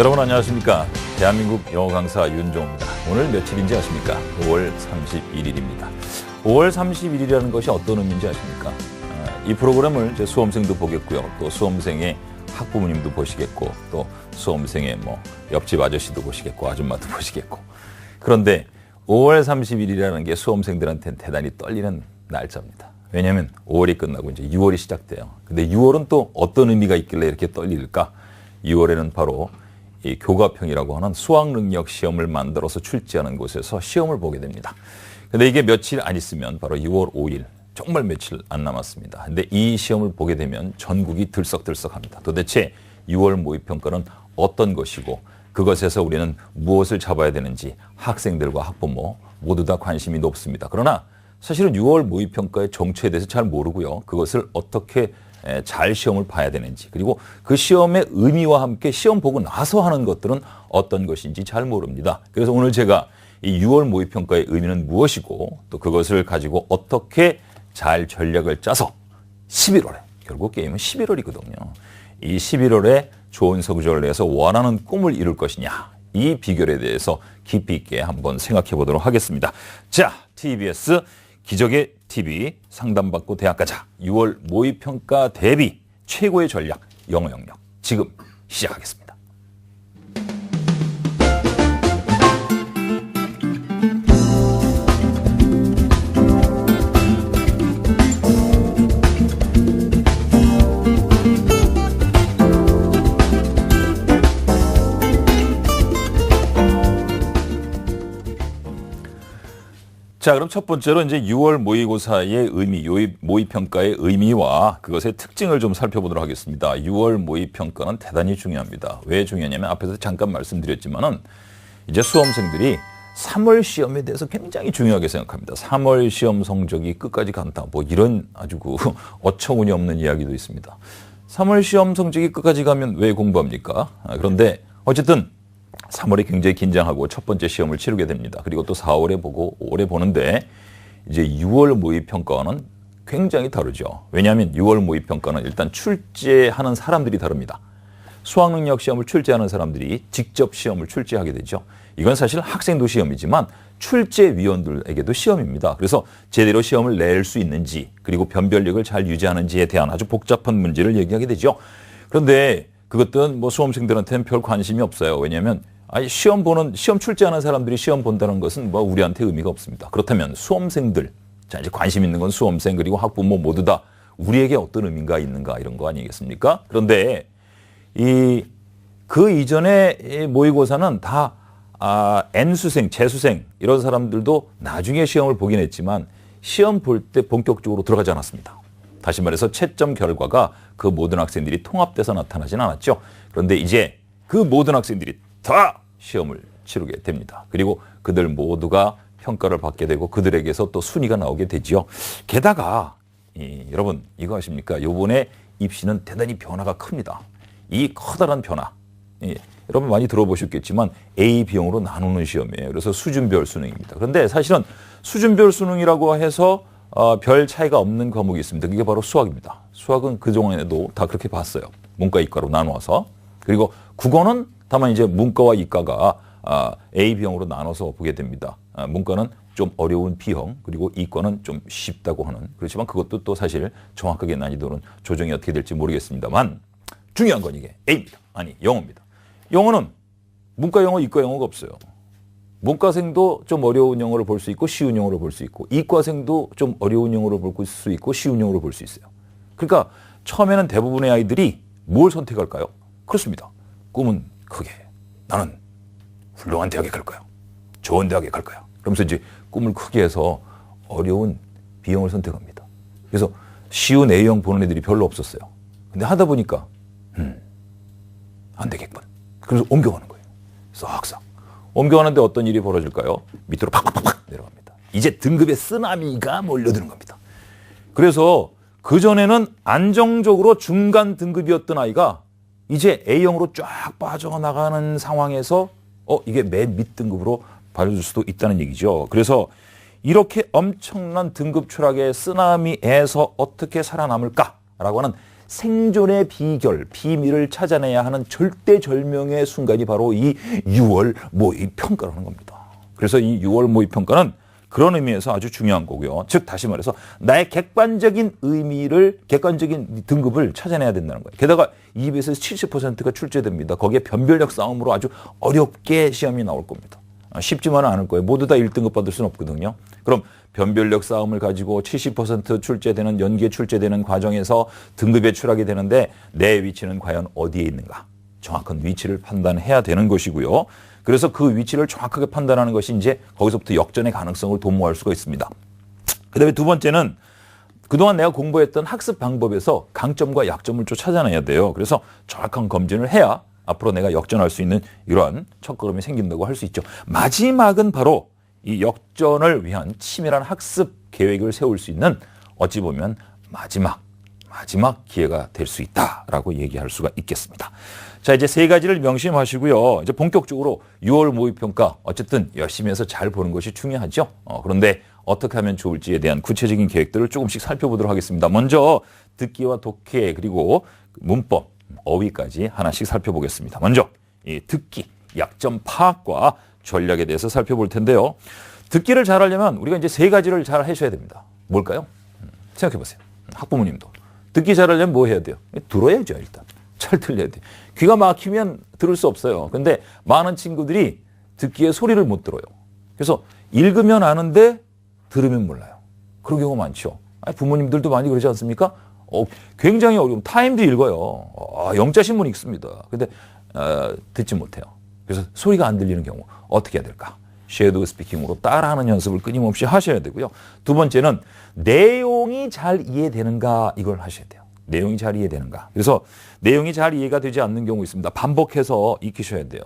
여러분 안녕하십니까? 대한민국 영어 강사 윤종입니다. 오늘 며칠인지 아십니까? 5월 31일입니다. 5월 31일이라는 것이 어떤 의미인지 아십니까? 이 프로그램을 제 수험생도 보겠고요. 또 수험생의 학부모님도 보시겠고 또 수험생의 옆집 아저씨도 보시겠고 아줌마도 보시겠고. 그런데 5월 30일이라는 게 수험생들한테는 대단히 떨리는 날짜입니다. 왜냐하면 5월이 끝나고 이제 6월이 시작돼요. 근데 6월은 또 어떤 의미가 있길래 이렇게 떨릴까? 6월에는 바로 이 교과평이라고 하는 수학능력 시험을 만들어서 출제하는 곳에서 시험을 보게 됩니다. 근데 이게 며칠 안 있으면 바로 6월 5일, 정말 며칠 안 남았습니다. 근데 이 시험을 보게 되면 전국이 들썩들썩합니다. 도대체 6월 모의평가는 어떤 것이고 그것에서 우리는 무엇을 잡아야 되는지 학생들과 학부모 모두 다 관심이 높습니다. 그러나 사실은 6월 모의평가의 정체에 대해서 잘 모르고요. 그것을 어떻게 잘 시험을 봐야 되는지, 그리고 그 시험의 의미와 함께 시험 보고 나서 하는 것들은 어떤 것인지 잘 모릅니다. 그래서 오늘 제가 이 6월 모의평가의 의미는 무엇이고 또 그것을 가지고 어떻게 잘 전략을 짜서 11월에, 결국 게임은 11월이거든요. 이 11월에 좋은 성적을 내서 원하는 꿈을 이룰 것이냐, 이 비결에 대해서 깊이 있게 한번 생각해 보도록 하겠습니다. 자, TBS 기적의 TV 상담받고 대학 가자 6월 모의평가 대비 최고의 전략 영어 영역 지금 시작하겠습니다. 자, 그럼 첫 번째로 이제 6월 모의고사의 의미, 모의평가의 의미와 그것의 특징을 좀 살펴보도록 하겠습니다. 6월 모의평가는 대단히 중요합니다. 왜 중요하냐면 앞에서 잠깐 말씀드렸지만은 이제 수험생들이 3월 시험에 대해서 굉장히 중요하게 생각합니다. 3월 시험 성적이 끝까지 간다. 이런 아주 어처구니 없는 이야기도 있습니다. 3월 시험 성적이 끝까지 가면 왜 공부합니까? 그런데 어쨌든 3월에 굉장히 긴장하고 첫 번째 시험을 치르게 됩니다. 그리고 또 4월에 보고 5월에 보는데 이제 6월 모의평가와는 굉장히 다르죠. 왜냐하면 6월 모의평가는 일단 출제하는 사람들이 다릅니다. 수학능력 시험을 출제하는 사람들이 직접 시험을 출제하게 되죠. 이건 사실 학생도 시험이지만 출제위원들에게도 시험입니다. 그래서 제대로 시험을 낼 수 있는지 그리고 변별력을 잘 유지하는지에 대한 아주 복잡한 문제를 얘기하게 되죠. 그런데 그것들은 수험생들한테는 별 관심이 없어요. 왜냐하면 시험 출제하는 사람들이 시험 본다는 것은 우리한테 의미가 없습니다. 그렇다면 수험생들, 자, 이제 관심 있는 건 수험생 그리고 학부모 모두 다 우리에게 어떤 의미가 있는가 이런 거 아니겠습니까? 그런데 그 이전에 모의고사는 다 N수생, 재수생 이런 사람들도 나중에 시험을 보긴 했지만 시험 볼 때 본격적으로 들어가지 않았습니다. 다시 말해서 채점 결과가 그 모든 학생들이 통합돼서 나타나진 않았죠. 그런데 이제 그 모든 학생들이 다 시험을 치르게 됩니다. 그리고 그들 모두가 평가를 받게 되고 그들에게서 또 순위가 나오게 되지요. 게다가 여러분 이거 아십니까? 이번에 입시는 대단히 변화가 큽니다. 이 커다란 변화. 여러분 많이 들어보셨겠지만 A, B형으로 나누는 시험이에요. 그래서 수준별 수능입니다. 그런데 사실은 수준별 수능이라고 해서 별 차이가 없는 과목이 있습니다. 그게 바로 수학입니다. 수학은 그동안에도 다 그렇게 봤어요. 문과, 이과로 나누어서. 그리고 국어는 다만 이제 문과와 이과가 A, B형으로 나눠서 보게 됩니다. 문과는 좀 어려운 B형, 그리고 이과는 좀 쉽다고 하는. 그렇지만 그것도 또 사실 정확하게 난이도는 조정이 어떻게 될지 모르겠습니다만 중요한 건 이게 A입니다. 아니, 영어입니다. 영어는 문과 영어, 이과 영어가 없어요. 문과생도 좀 어려운 영어를 볼 수 있고 쉬운 영어를 볼 수 있고 이과생도 좀 어려운 영어를 볼 수 있고 쉬운 영어를 볼 수 있어요. 그러니까 처음에는 대부분의 아이들이 뭘 선택할까요? 그렇습니다. 꿈은 크게. 나는 훌륭한 대학에 갈 거야. 좋은 대학에 갈 거야. 그러면서 이제 꿈을 크게 해서 어려운 B형을 선택합니다. 그래서 쉬운 A형 보는 애들이 별로 없었어요. 근데 하다 보니까 안 되겠군. 그래서 옮겨가는 거예요. 싹싹. 옮겨가는데 어떤 일이 벌어질까요? 밑으로 팍팍팍 내려갑니다. 이제 등급의 쓰나미가 몰려드는 겁니다. 그래서 그전에는 안정적으로 중간 등급이었던 아이가 이제 A형으로 쫙 빠져나가는 상황에서 이게 맨 밑등급으로 발려줄 수도 있다는 얘기죠. 그래서 이렇게 엄청난 등급 추락의 쓰나미에서 어떻게 살아남을까라고 하는 생존의 비밀을 찾아내야 하는 절대절명의 순간이 바로 이 6월 모의평가라는 겁니다. 그래서 이 6월 모의평가는 그런 의미에서 아주 중요한 거고요. 즉 다시 말해서 나의 객관적인 등급을 찾아내야 된다는 거예요. 게다가 200에서 70%가 출제됩니다. 거기에 변별력 싸움으로 아주 어렵게 시험이 나올 겁니다. 쉽지만은 않을 거예요. 모두 다 1등급 받을 수는 없거든요. 그럼 변별력 싸움을 가지고 70% 출제되는 연기에 출제되는 과정에서 등급에 추락이 되는데 내 위치는 과연 어디에 있는가? 정확한 위치를 판단해야 되는 것이고요. 그래서 그 위치를 정확하게 판단하는 것이 이제 거기서부터 역전의 가능성을 도모할 수가 있습니다. 그다음에 두 번째는 그동안 내가 공부했던 학습 방법에서 강점과 약점을 좀 찾아내야 돼요. 그래서 정확한 검증을 해야 앞으로 내가 역전할 수 있는 이러한 첫걸음이 생긴다고 할 수 있죠. 마지막은 바로 이 역전을 위한 치밀한 학습 계획을 세울 수 있는 어찌 보면 마지막 기회가 될 수 있다라고 얘기할 수가 있겠습니다. 자, 이제 세 가지를 명심하시고요. 이제 본격적으로 6월 모의평가 어쨌든 열심히 해서 잘 보는 것이 중요하죠. 그런데 어떻게 하면 좋을지에 대한 구체적인 계획들을 조금씩 살펴보도록 하겠습니다. 먼저 듣기와 독해 그리고 문법, 어휘까지 하나씩 살펴보겠습니다. 먼저 이 듣기, 약점 파악과 전략에 대해서 살펴볼 텐데요. 듣기를 잘하려면 우리가 이제 세 가지를 잘 하셔야 됩니다. 뭘까요? 생각해 보세요. 학부모님도. 듣기 잘하려면 뭐 해야 돼요? 들어야죠, 일단. 잘 들려야 돼요. 귀가 막히면 들을 수 없어요. 근데 많은 친구들이 듣기에 소리를 못 들어요. 그래서 읽으면 아는데 들으면 몰라요. 그런 경우가 많죠. 부모님들도 많이 그러지 않습니까? 굉장히 어려운 타임도 읽어요. 영자신문 읽습니다. 근데 듣지 못해요. 그래서 소리가 안 들리는 경우 어떻게 해야 될까? 섀도우 스피킹으로 따라하는 연습을 끊임없이 하셔야 되고요. 두 번째는 내용이 잘 이해되는가 이걸 하셔야 돼요. 내용이 잘 이해되는가. 그래서 내용이 잘 이해가 되지 않는 경우 있습니다. 반복해서 익히셔야 돼요.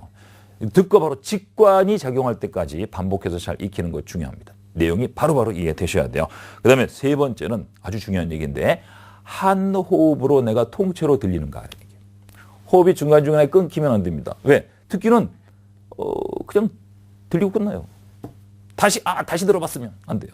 듣고 바로 직관이 작용할 때까지 반복해서 잘 익히는 것 중요합니다. 내용이 바로바로 이해되셔야 돼요. 그 다음에 세 번째는 아주 중요한 얘기인데 한 호흡으로 내가 통째로 들리는가. 호흡이 중간중간에 끊기면 안 됩니다. 왜? 듣기는 그냥 들리고 끝나요. 다시 들어봤으면 안 돼요.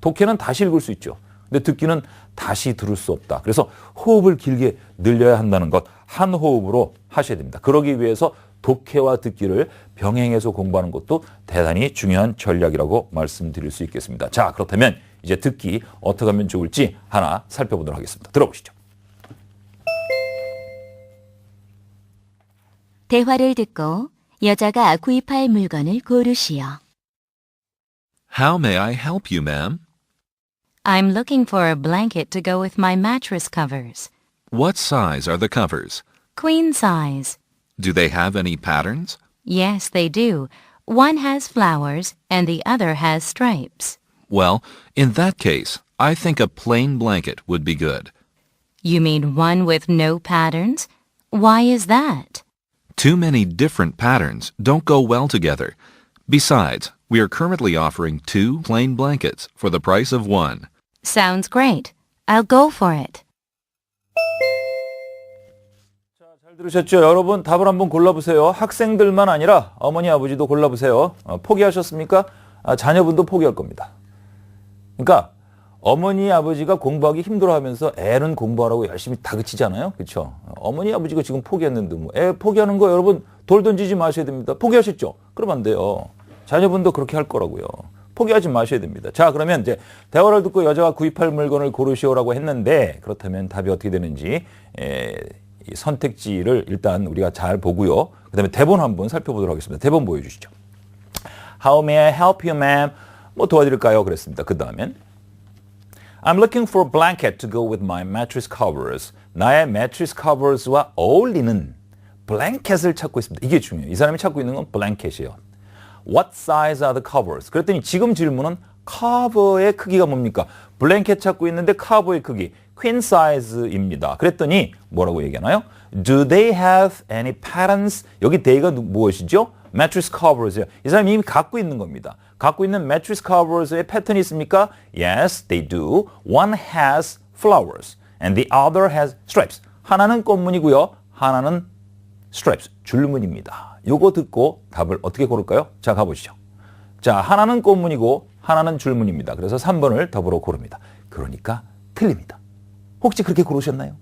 독해는 다시 읽을 수 있죠. 근데 듣기는 다시 들을 수 없다. 그래서 호흡을 길게 늘려야 한다는 것 한 호흡으로 하셔야 됩니다. 그러기 위해서 독해와 듣기를 병행해서 공부하는 것도 대단히 중요한 전략이라고 말씀드릴 수 있겠습니다. 자, 그렇다면 이제 듣기 어떻게 하면 좋을지 하나 살펴보도록 하겠습니다. 들어보시죠. 대화를 듣고 여자가 구입할 물건을 고르시오. How may I help you, ma'am? I'm looking for a blanket to go with my mattress covers. What size are the covers? Queen size. Do they have any patterns? Yes, they do. One has flowers and the other has stripes. Well, in that case, I think a plain blanket would be good. You mean one with no patterns? Why is that? Too many different patterns don't go well together. Besides, we are currently offering 2 plain blankets for the price of 1. Sounds great. I'll go for it. 잘 들으셨죠? 여러분 답을 한번 골라보세요. 학생들만 아니라 어머니 아버지도 골라보세요. 포기하셨습니까? 자녀분도 포기할 겁니다. 그러니까 어머니 아버지가 공부하기 힘들어하면서 애는 공부하라고 열심히 다그치잖아요. 그렇죠? 어머니 아버지가 지금 포기했는데 뭐 애 포기하는 거 여러분 돌 던지지 마셔야 됩니다. 포기하셨죠? 그러면 안 돼요. 자녀분도 그렇게 할 거라고요. 포기하지 마셔야 됩니다. 자, 그러면 이제 대화를 듣고 여자가 구입할 물건을 고르시오라고 했는데 그렇다면 답이 어떻게 되는지 이 선택지를 일단 우리가 잘 보고요. 그다음에 대본 한번 살펴보도록 하겠습니다. 대본 보여주시죠. How may I help you, ma'am? 뭐 도와드릴까요? 그랬습니다. 그 다음엔 I'm looking for a blanket to go with my mattress covers. 나의 mattress covers와 어울리는 블랭켓을 찾고 있습니다. 이게 중요해요. 이 사람이 찾고 있는 건 블랭켓이에요. What size are the covers? 그랬더니 지금 질문은 커버의 크기가 뭡니까? 블랭켓 찾고 있는데 커버의 크기 queen size입니다. 그랬더니 뭐라고 얘기하나요? Do they have any patterns? 여기 they가 무엇이죠? mattress covers예요. 이 사람이 이미 갖고 있는 겁니다. 갖고 있는 mattress covers의 패턴이 있습니까? Yes, they do. One has flowers and the other has stripes. 하나는 꽃무늬고요. 하나는 stripes, 줄무늬입니다. 요거 듣고 답을 어떻게 고를까요? 자, 가보시죠. 자, 하나는 꽃무늬고 하나는 줄무늬입니다. 그래서 3번을 더불어 고릅니다. 그러니까 틀립니다. 혹시 그렇게 고르셨나요?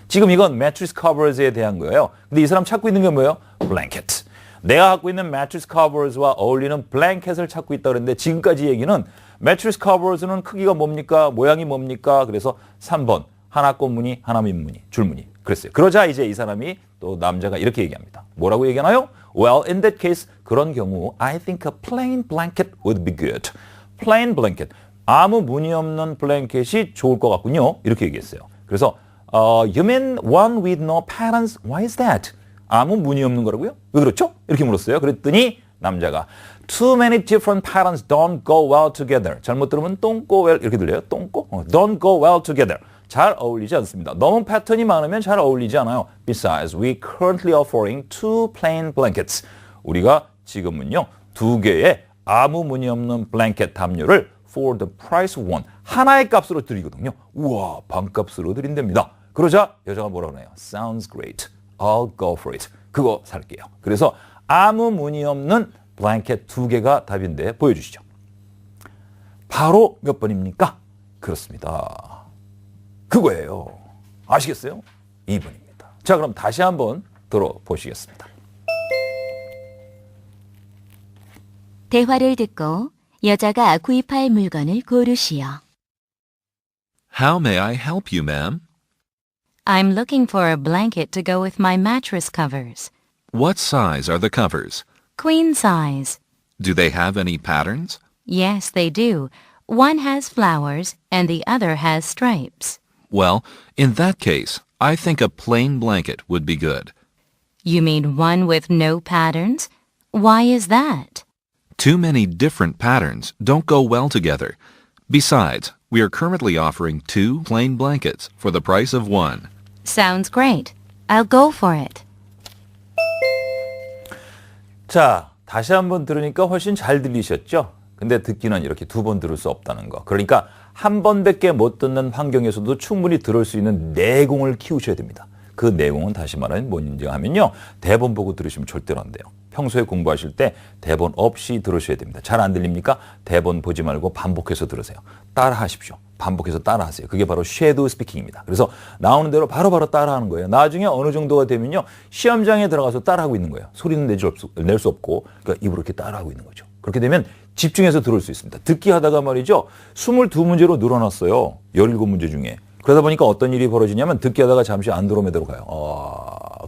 지금 이건 mattress covers에 대한 거예요. 근데 이 사람 찾고 있는 게 뭐예요? blanket. 내가 갖고 있는 mattress covers와 어울리는 blanket을 찾고 있다 그랬는데 지금까지 얘기는 mattress covers는 크기가 뭡니까? 모양이 뭡니까? 그래서 3번 하나 꽃무늬, 하나 민무늬, 줄무늬 그랬어요. 그러자 이제 이 사람이 또 남자가 이렇게 얘기합니다. 뭐라고 얘기하나요? Well, in that case, 그런 경우 I think a plain blanket would be good. plain blanket. 아무 무늬 없는 블랭켓이 좋을 것 같군요. 이렇게 얘기했어요. 그래서 you mean one with no patterns? Why is that? 아무 무늬 없는 거라고요? 왜 그렇죠? 이렇게 물었어요. 그랬더니 남자가 Too many different patterns don't go well together. 잘못 들으면 don't go well 이렇게 들려요? 똥꼬? Don't go well together. 잘 어울리지 않습니다. 너무 패턴이 많으면 잘 어울리지 않아요. Besides, we currently offering two plain blankets. 우리가 지금은요, 2개의 아무 무늬 없는 블랭켓 담요를 for the price of one. 하나의 값으로 드리거든요. 우와, 반값으로 드린답니다. 그러자 여자가 뭐라고 하나요? Sounds great. I'll go for it. 그거 살게요. 그래서 아무 무늬 없는 블랭켓 2개가 답인데 보여주시죠. 바로 몇 번입니까? 그렇습니다. 그거예요. 아시겠어요? 2번입니다. 자, 그럼 다시 한번 들어보시겠습니다. 대화를 듣고 여자가 구입할 물건을 고르시오. How may I help you, ma'am? I'm looking for a blanket to go with my mattress covers. What size are the covers? Queen size. Do they have any patterns? Yes, they do. One has flowers and the other has stripes. Well, in that case, I think a plain blanket would be good. You mean one with no patterns? Why is that? Too many different patterns don't go well together. Besides, we are currently offering 2 plain blankets for the price of 1. Sounds great. I'll go for it. 자, 다시 한번 들으니까 훨씬 잘 들리셨죠? 근데 듣기는 이렇게 2번 들을 수 없다는 거. 그러니까 한 번밖에 못 듣는 환경에서도 충분히 들을 수 있는 내공을 키우셔야 됩니다. 그 내공은 다시 말하면 뭔지 하면요. 대본 보고 들으시면 절대로 안 돼요. 평소에 공부하실 때 대본 없이 들으셔야 됩니다. 잘 안 들립니까? 대본 보지 말고 반복해서 들으세요. 따라 하십시오. 반복해서 따라 하세요. 그게 바로 섀도우 스피킹입니다. 그래서 나오는 대로 바로바로 따라 하는 거예요. 나중에 어느 정도가 되면요. 시험장에 들어가서 따라 하고 있는 거예요. 소리는 낼 수 없고 그러니까 입으로 이렇게 따라 하고 있는 거죠. 그렇게 되면 집중해서 들을 수 있습니다. 듣기 하다가 말이죠. 22문제로 늘어났어요. 17문제 중에. 그러다 보니까 어떤 일이 벌어지냐면 듣기 하다가 잠시 안드로메다로 가요.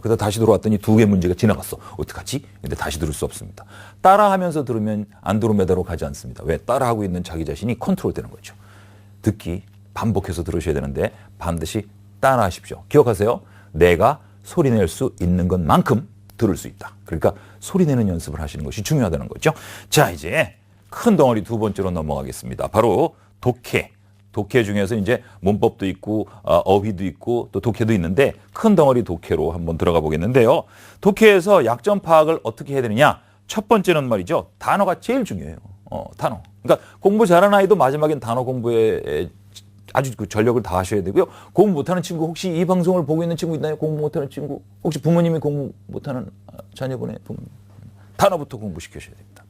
그러다 다시 들어왔더니 2개 문제가 지나갔어. 어떡하지? 근데 다시 들을 수 없습니다. 따라하면서 들으면 안드로메다로 가지 않습니다. 왜? 따라하고 있는 자기 자신이 컨트롤 되는 거죠. 듣기 반복해서 들으셔야 되는데 반드시 따라하십시오. 기억하세요. 내가 소리낼 수 있는 것만큼 들을 수 있다. 그러니까 소리내는 연습을 하시는 것이 중요하다는 거죠. 자, 이제 큰 덩어리 2번째로 넘어가겠습니다. 바로 독해. 독해 중에서 이제 문법도 있고 어휘도 있고 또 독해도 있는데 큰 덩어리 독해로 한번 들어가 보겠는데요. 독해에서 약점 파악을 어떻게 해야 되느냐? 첫 번째는 말이죠. 단어가 제일 중요해요. 단어. 그러니까 공부 잘하는 아이도 마지막엔 단어 공부에 아주 그 전력을 다 하셔야 되고요. 공부 못하는 친구 혹시 이 방송을 보고 있는 친구 있나요? 공부 못하는 친구 혹시 부모님이 공부 못하는 자녀분의 부모님 단어부터 공부시키셔야 됩니다.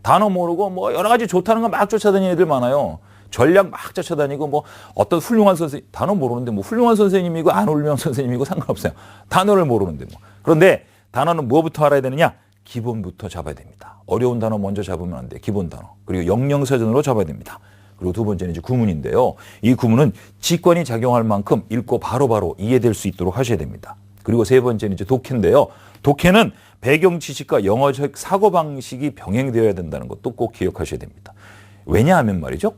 단어 모르고 뭐 여러 가지 좋다는 거 막 쫓아다니는 애들 많아요. 전략 막 쫓아다니고 뭐 어떤 훌륭한 선생님 단어 모르는데 뭐 훌륭한 선생님이고 안 훌륭한 선생님이고 상관없어요. 단어를 모르는데 뭐. 그런데 단어는 뭐부터 알아야 되느냐? 기본부터 잡아야 됩니다. 어려운 단어 먼저 잡으면 안 돼. 기본 단어. 그리고 영영사전으로 잡아야 됩니다. 그리고 두 번째는 이제 구문인데요. 이 구문은 직관이 작용할 만큼 읽고 바로바로 이해될 수 있도록 하셔야 됩니다. 그리고 세 번째는 이제 독해인데요. 독해는 배경 지식과 영어적 사고방식이 병행되어야 된다는 것도 꼭 기억하셔야 됩니다. 왜냐하면 말이죠.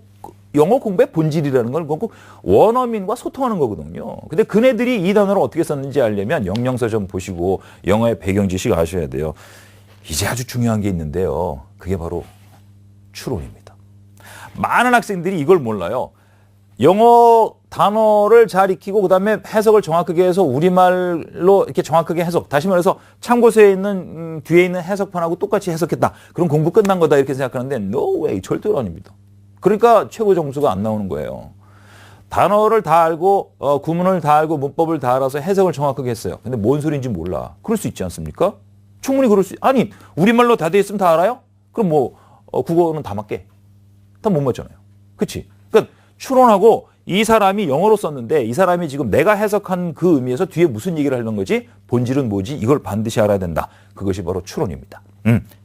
영어 공부의 본질이라는 건 꼭 원어민과 소통하는 거거든요. 근데 그네들이 이 단어를 어떻게 썼는지 알려면 영영서 좀 보시고 영어의 배경 지식 아셔야 돼요. 이제 아주 중요한 게 있는데요. 그게 바로 추론입니다. 많은 학생들이 이걸 몰라요. 영어 단어를 잘 익히고 그다음에 해석을 정확하게 해서 우리말로 이렇게 정확하게 해석. 다시 말해서 참고서에 있는 뒤에 있는 해석판하고 똑같이 해석했다. 그럼 공부 끝난 거다 이렇게 생각하는데 no way 절대로 아닙니다. 그러니까 최고 점수가 안 나오는 거예요. 단어를 다 알고 구문을 다 알고 문법을 다 알아서 해석을 정확하게 했어요. 근데 뭔 소리인지 몰라. 그럴 수 있지 않습니까? 충분히 그럴 수 아니 우리말로 다 돼 있으면 다 알아요? 그럼 뭐 국어는 다 맞게 다 못 맞잖아요. 그렇지? 그러니까 추론하고 이 사람이 영어로 썼는데 이 사람이 지금 내가 해석한 그 의미에서 뒤에 무슨 얘기를 하는 거지? 본질은 뭐지? 이걸 반드시 알아야 된다. 그것이 바로 추론입니다.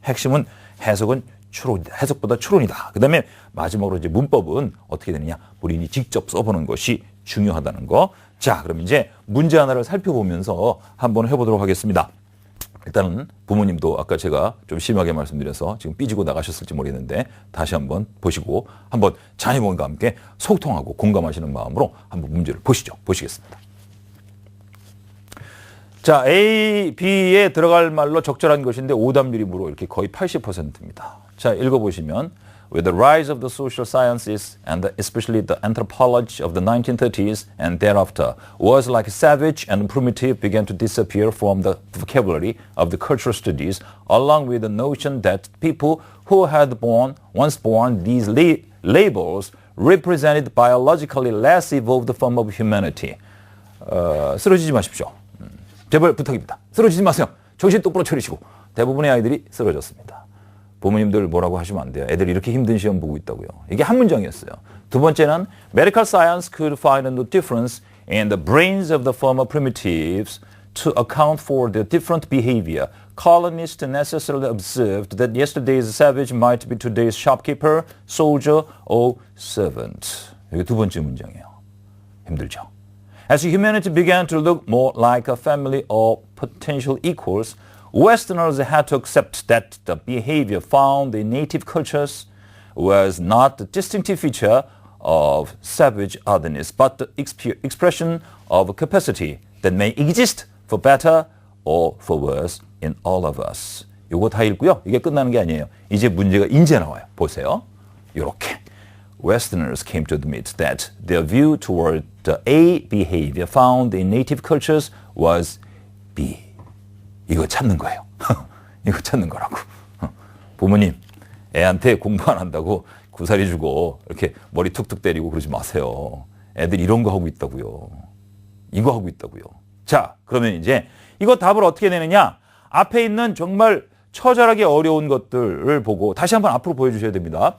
핵심은 해석은 추론이다. 해석보다 추론이다. 그 다음에 마지막으로 이제 문법은 어떻게 되느냐? 본인이 직접 써보는 것이 중요하다는 거. 자, 그럼 이제 문제 하나를 살펴보면서 한번 해보도록 하겠습니다. 일단은 부모님도 아까 제가 좀 심하게 말씀드려서 지금 삐지고 나가셨을지 모르겠는데 다시 한번 보시고 한번 자녀분과 함께 소통하고 공감하시는 마음으로 한번 문제를 보시겠습니다. 자, A, B에 들어갈 말로 적절한 것인데 오답률이 무려 이렇게 거의 80%입니다. 자, 읽어보시면 With the rise of the social sciences and especially the anthropology of the 1930s and thereafter, words like savage and primitive began to disappear from the vocabulary of the cultural studies, along with the notion that people who had once borne these labels represented biologically less evolved form of humanity. 쓰러지지 마십시오. 제발 부탁입니다. 쓰러지지 마세요. 정신 똑바로 차리시고. 대부분의 아이들이 쓰러졌습니다. 부모님들 뭐라고 하시면 안 돼요. 애들이 이렇게 힘든 시험 보고 있다고요. 이게 한 문장이었어요. 두 번째는 medical science could find no difference in the brains of the former primitives to account for their different behavior. Colonists necessarily observed that yesterday's savage might be today's shopkeeper, soldier, or servant. 이게 두 번째 문장이에요. 힘들죠. As humanity began to look more like a family of potential equals, Westerners had to accept that the behavior found in native cultures was not the distinctive feature of savage otherness, but the expression of a capacity that may exist for better or for worse in all of us. 요거 다 읽고요. 이게 끝나는 게 아니에요. 이제 문제가 이제 나와요. 보세요. 요렇게. Westerners came to admit that their view toward the A behavior found in native cultures was B. 이거 찾는 거예요. 이거 찾는 거라고. 부모님, 애한테 공부 안 한다고 구사리 주고 이렇게 머리 툭툭 때리고 그러지 마세요. 애들 이런 거 하고 있다고요. 이거 하고 있다고요. 자, 그러면 이제 이거 답을 어떻게 내느냐? 앞에 있는 정말 처절하게 어려운 것들을 보고 다시 한번 앞으로 보여주셔야 됩니다.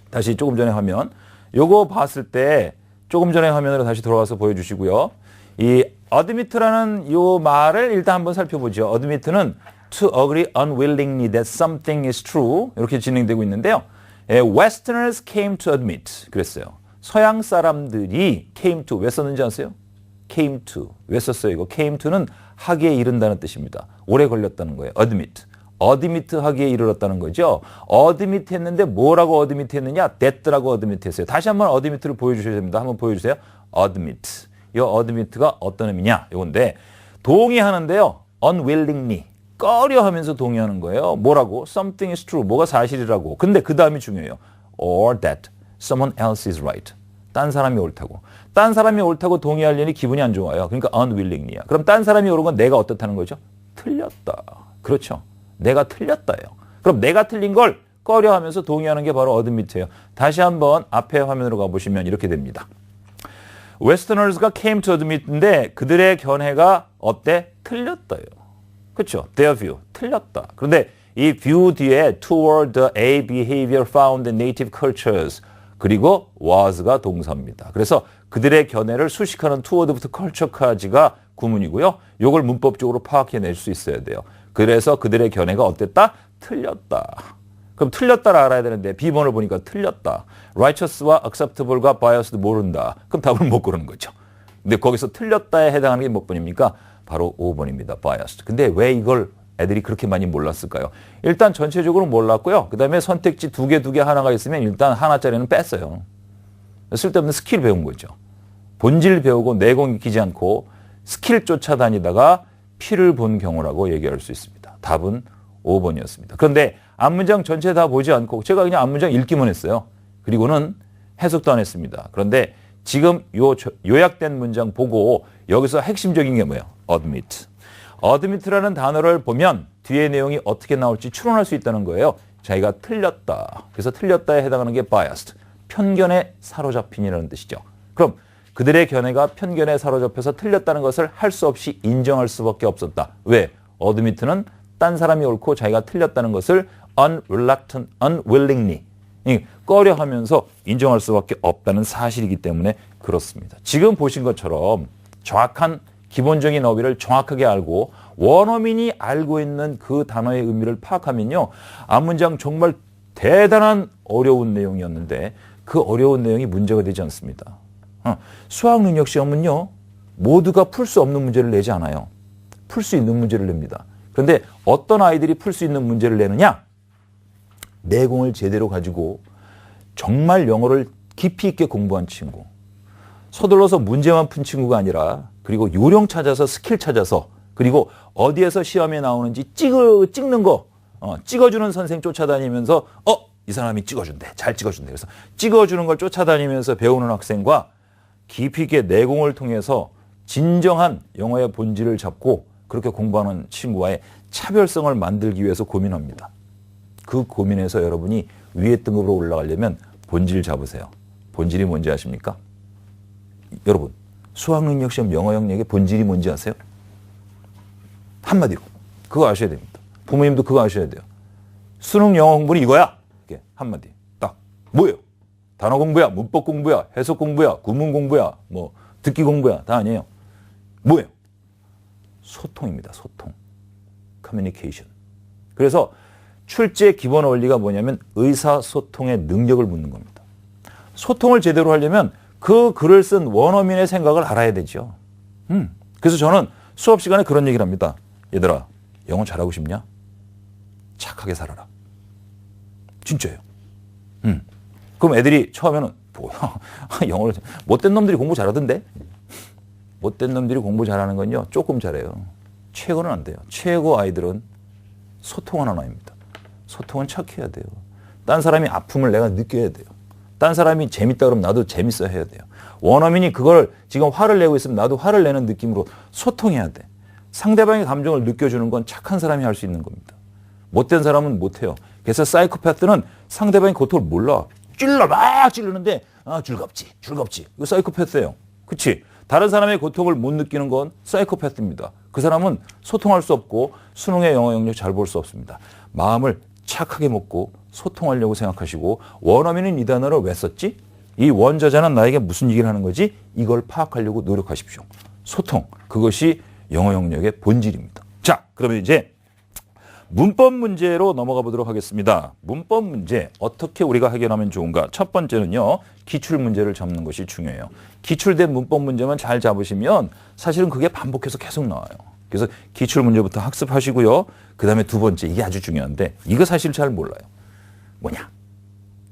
다시 조금 전에 화면. 요거 봤을 때 조금 전에 화면으로 다시 돌아와서 보여주시고요. 이 admit라는 요 말을 일단 한번 살펴보죠. admit는 to agree unwillingly that something is true 이렇게 진행되고 있는데요. Westerners came to admit 그랬어요. 서양 사람들이 came to 왜 썼는지 아세요? came to 왜 썼어요? 이거 came to는 하기에 이른다는 뜻입니다. 오래 걸렸다는 거예요. admit 하기에 이르렀다는 거죠. admit 했는데 뭐라고 admit 했느냐? that라고 admit 했어요. 다시 한번 admit를 보여주셔야 됩니다. 한번 보여주세요. admit 이 admit가 어떤 의미냐? 이건데 동의하는데요. unwillingly 꺼려하면서 동의하는 거예요. 뭐라고? Something is true. 뭐가 사실이라고. 근데 그 다음이 중요해요. Or that someone else is right. 딴 사람이 옳다고. 딴 사람이 옳다고 동의하려니 기분이 안 좋아요. 그러니까 unwillingly야. 그럼 딴 사람이 옳은 건 내가 어떻다는 거죠? 틀렸다. 그렇죠. 내가 틀렸다예요. 그럼 내가 틀린 걸 꺼려하면서 동의하는 게 바로 admit예요. 다시 한번 앞에 화면으로 가보시면 이렇게 됩니다. Westerners가 came to admit인데 그들의 견해가 어때? 틀렸다요. 그렇죠? Their view. 틀렸다. 그런데 이 view 뒤에 toward the A behavior found in native cultures 그리고 was가 동사입니다. 그래서 그들의 견해를 수식하는 toward부터 culture까지가 구문이고요. 이걸 문법적으로 파악해낼 수 있어야 돼요. 그래서 그들의 견해가 어땠다? 틀렸다. 그럼 틀렸다를 알아야 되는데 B번을 보니까 틀렸다. righteous와 acceptable과 biased 모른다. 그럼 답을 못 고르는 거죠. 근데 거기서 틀렸다에 해당하는 게 몇 번입니까? 바로 5번입니다. biased. 근데 왜 이걸 애들이 그렇게 많이 몰랐을까요? 일단 전체적으로 몰랐고요. 그 다음에 선택지 두 개 하나가 있으면 일단 하나짜리는 뺐어요. 쓸데없는 스킬 배운 거죠. 본질 배우고 내공 익히지 않고 스킬 쫓아다니다가 피를 본 경우라고 얘기할 수 있습니다. 답은 5번이었습니다. 그런데 앞문장 전체 다 보지 않고 제가 그냥 앞문장 읽기만 했어요. 그리고는 해석도 안 했습니다. 그런데 지금 요약된 문장 보고 여기서 핵심적인 게 뭐예요? admit. admit라는 단어를 보면 뒤에 내용이 어떻게 나올지 추론할 수 있다는 거예요. 자기가 틀렸다. 그래서 틀렸다에 해당하는 게 biased. 편견에 사로잡힌이라는 뜻이죠. 그럼 그들의 견해가 편견에 사로잡혀서 틀렸다는 것을 할 수 없이 인정할 수밖에 없었다. 왜? admit는 딴 사람이 옳고 자기가 틀렸다는 것을 unreluctant, unwillingly 꺼려하면서 인정할 수밖에 없다는 사실이기 때문에 그렇습니다. 지금 보신 것처럼 정확한 기본적인 어휘를 정확하게 알고 원어민이 알고 있는 그 단어의 의미를 파악하면요. 앞문장 정말 대단한 어려운 내용이었는데 그 어려운 내용이 문제가 되지 않습니다. 수학 능력 시험은요. 모두가 풀 수 없는 문제를 내지 않아요. 풀 수 있는 문제를 냅니다. 그런데 어떤 아이들이 풀 수 있는 문제를 내느냐? 내공을 제대로 가지고 정말 영어를 깊이 있게 공부한 친구. 서둘러서 문제만 푼 친구가 아니라 그리고 요령 찾아서 스킬 찾아서 그리고 어디에서 시험에 나오는지 찍는 거 찍어주는 선생 쫓아다니면서 이 사람이 찍어준대. 잘 찍어준대. 그래서 찍어주는 걸 쫓아다니면서 배우는 학생과 깊이 있게 내공을 통해서 진정한 영어의 본질을 잡고 그렇게 공부하는 친구와의 차별성을 만들기 위해서 고민합니다. 그 고민에서 여러분이 위의 등급으로 올라가려면 본질 잡으세요. 본질이 뭔지 아십니까? 여러분, 수학능력시험 영어 영역의 본질이 뭔지 아세요? 한마디로. 그거 아셔야 됩니다. 부모님도 그거 아셔야 돼요. 수능 영어 공부는 이거야. 이게 한마디. 딱. 뭐예요? 단어 공부야, 문법 공부야, 해석 공부야, 구문 공부야, 뭐 듣기 공부야. 다 아니에요. 뭐예요? 소통입니다. 소통. 커뮤니케이션. 그래서 출제의 기본 원리가 뭐냐면 의사소통의 능력을 묻는 겁니다. 소통을 제대로 하려면 그 글을 쓴 원어민의 생각을 알아야 되죠. 그래서 저는 수업 시간에 그런 얘기를 합니다. 얘들아, 영어 잘하고 싶냐? 착하게 살아라. 진짜예요. 그럼 애들이 처음에는 뭐야? 영어를 못된 놈들이 공부 잘하던데? 못된 놈들이 공부 잘하는 건요. 조금 잘해요. 최고는 안 돼요. 최고 아이들은 소통하는 아이입니다. 소통은 착해야 돼요. 딴 사람이 아픔을 내가 느껴야 돼요. 딴 사람이 재밌다 그러면 나도 재밌어 해야 돼요. 원어민이 그걸 지금 화를 내고 있으면 나도 화를 내는 느낌으로 소통해야 돼. 상대방의 감정을 느껴주는 건 착한 사람이 할 수 있는 겁니다. 못된 사람은 못해요. 그래서 사이코패스는 상대방의 고통을 몰라. 막 찔르는데 즐겁지. 이거 사이코패스예요. 그치? 다른 사람의 고통을 못 느끼는 건 사이코패스입니다. 그 사람은 소통할 수 없고 수능의 영어 영역 잘 볼 수 없습니다. 마음을 착하게 먹고 소통하려고 생각하시고 원어민은 이 단어를 왜 썼지? 이 원저자는 나에게 무슨 얘기를 하는 거지? 이걸 파악하려고 노력하십시오. 소통. 그것이 영어 영역의 본질입니다. 자, 그러면 이제 문법 문제로 넘어가 보도록 하겠습니다. 문법 문제 어떻게 우리가 해결하면 좋은가? 첫 번째는요. 기출 문제를 잡는 것이 중요해요. 기출된 문법 문제만 잘 잡으시면 사실은 그게 반복해서 계속 나와요. 그래서 기출 문제부터 학습하시고요. 그 다음에 두 번째, 이게 아주 중요한데 이거 사실 잘 몰라요. 뭐냐?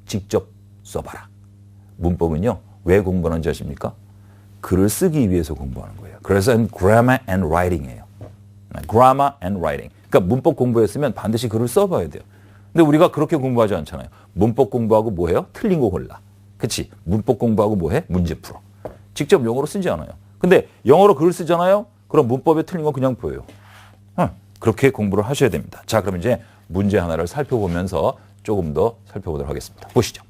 직접 써봐라. 문법은요. 왜 공부하는지 아십니까? 글을 쓰기 위해서 공부하는 거예요. 그래서 grammar and writing이에요. grammar and writing. 그러니까 문법 공부했으면 반드시 글을 써봐야 돼요. 근데 우리가 그렇게 공부하지 않잖아요. 문법 공부하고 뭐 해요? 틀린 거 골라. 그치? 문법 공부하고 뭐 해? 문제 풀어. 직접 영어로 쓰지 않아요. 근데 영어로 글을 쓰잖아요? 그럼 문법에 틀린 거 그냥 보여요. 그렇게 공부를 하셔야 됩니다. 자, 그럼 이제 문제 하나를 살펴보면서 조금 더 살펴보도록 하겠습니다. 보시죠.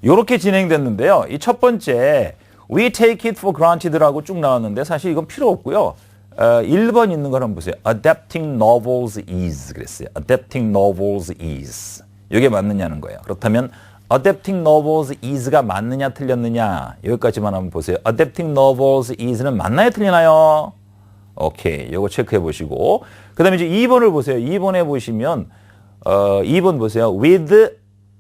이렇게 진행됐는데요. 이 첫 번째 We take it for granted라고 쭉 나왔는데 사실 이건 필요 없고요. 1번 있는 걸 한번 보세요. Adapting novels is 그랬어요. Adapting novels is. 이게 맞느냐는 거예요. 그렇다면 Adapting novels is가 맞느냐 틀렸느냐 여기까지만 한번 보세요. Adapting novels is는 맞나요 틀리나요? 오케이. 이거 체크해 보시고 그 다음에 이제 2번을 보세요. 2번에 보시면 2번 보세요. With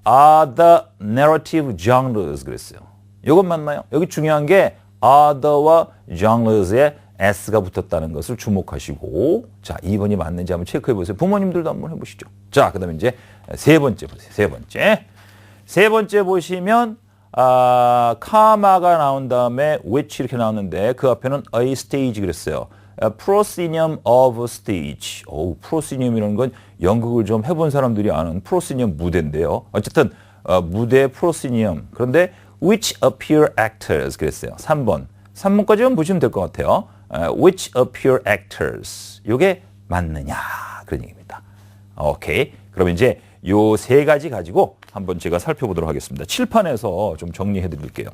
other narrative genres 그랬어요. 이건 맞나요? 여기 중요한 게 other와 genres에 S가 붙었다는 것을 주목하시고 자 2번이 맞는지 한번 체크해 보세요. 부모님들도 한번 해보시죠. 자 그다음에 이제 세 번째 보세요. 세 번째 보시면 카마가 나온 다음에 which 이렇게 나왔는데 그 앞에는 a stage 그랬어요. proscenium of stage. proscenium이라는 건 연극을 좀 해본 사람들이 아는 proscenium 무대인데요. 어쨌든 무대의 proscenium. 그런데 which appear actors 그랬어요. 3번까지만 보시면 될 것 같아요. which appear actors. 이게 맞느냐 그런 얘기입니다. 오케이. 그럼 이제 요 세 가지 가지고 한번 제가 살펴보도록 하겠습니다. 칠판에서 좀 정리해 드릴게요.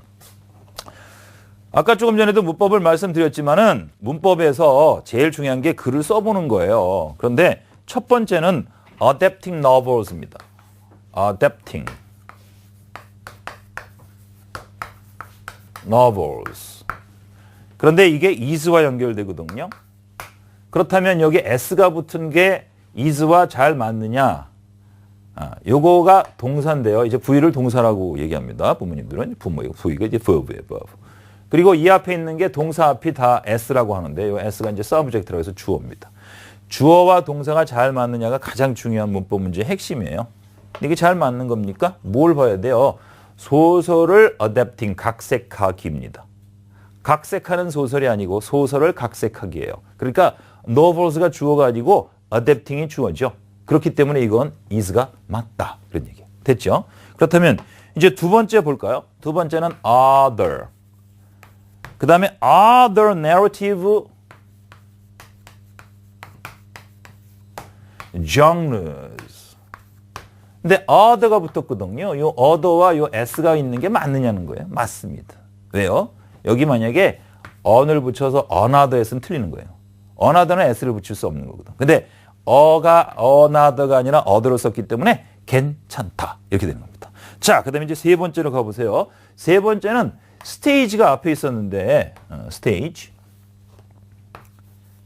아까 조금 전에도 문법을 말씀드렸지만은 문법에서 제일 중요한 게 글을 써보는 거예요. 그런데 첫 번째는 adapting novels입니다. adapting novels. 그런데 이게 is와 연결되거든요. 그렇다면 여기 s가 붙은 게 is와 잘 맞느냐? 요거가 동사인데요. 이제 V를 동사라고 얘기합니다. 부모님들은 V가 이제 verb예요. verb. 그리고 이 앞에 있는 게 동사 앞이 다 s라고 하는데 요 s가 이제 subject라고 해서 주어입니다. 주어와 동사가 잘 맞느냐가 가장 중요한 문법 문제의 핵심이에요. 이게 잘 맞는 겁니까? 뭘 봐야 돼요? 소설을 adapting, 각색하기입니다. 각색하는 소설이 아니고 소설을 각색하기예요. 그러니까 novels가 주어가 아니고 adapting이 주어죠. 그렇기 때문에 이건 is가 맞다. 그런 얘기. 됐죠? 그렇다면 이제 두 번째 볼까요? 두 번째는 other. 그 다음에 other narrative genres. 근데 other가 붙었거든요. 요 other와 요 s가 있는 게 맞느냐는 거예요. 맞습니다. 왜요? 여기 만약에 on을 붙여서 another 했으면 틀리는 거예요. another는 s를 붙일 수 없는 거거든. 근데 어가 another가 아니라 other로 썼기 때문에 괜찮다. 이렇게 되는 겁니다. 자, 그 다음에 이제 세 번째로 가보세요. 세 번째는 stage가 앞에 있었는데,